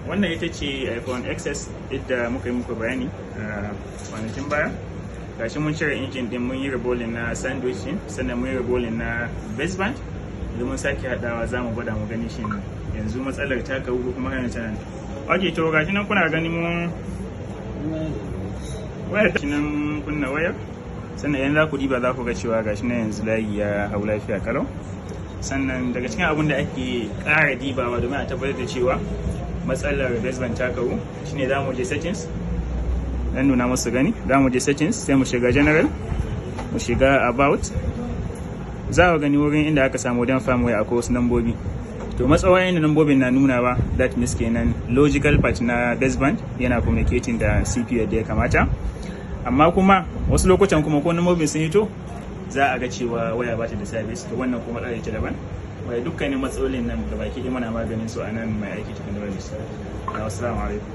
wannan ita ce iPhone XS yadda muka yi muku bayani a kwanakin baya. Gashi mun cire injin din, mun yi rebolin na sandwich din, sannan mun yi rebolin na baseband. Idan mun sake hadawa za mu gwada mu gani shin yanzu matsalar ta kawo ko kuma hanyar tana. Ok, to gashi nan kuna gani mun wayar gashi nan kunna wayar, sannan idan za ku diba za ku ga cewa gashi nan yanzu layi ya hau lafiya kalau. Sannan daga cikin abin da ake ƙara dibawa domin a tabbatar da cewa matsalar baseband ta kawo shine za mu je settings, dan nuna musu gani, za mu je settings sai mu shiga general, mu shiga about, za ku gani wurin inda aka samu Modem Firmware akwai wasu nambobi. To matsawayin da nambobin na nuna ba, that means kenan logical part na baseband yana communicating da CPU yadda ya kamata. Amma kuma wasu lokutan kuma ko nambobin sun hito za a ga cewa waya ba ta da service, to wannan kuma matsala ce daban. Wai dukkanin matsalolin nan da baki ɗaya muna maganin su a nan mai aiki cikin da. Assalamu alaikum.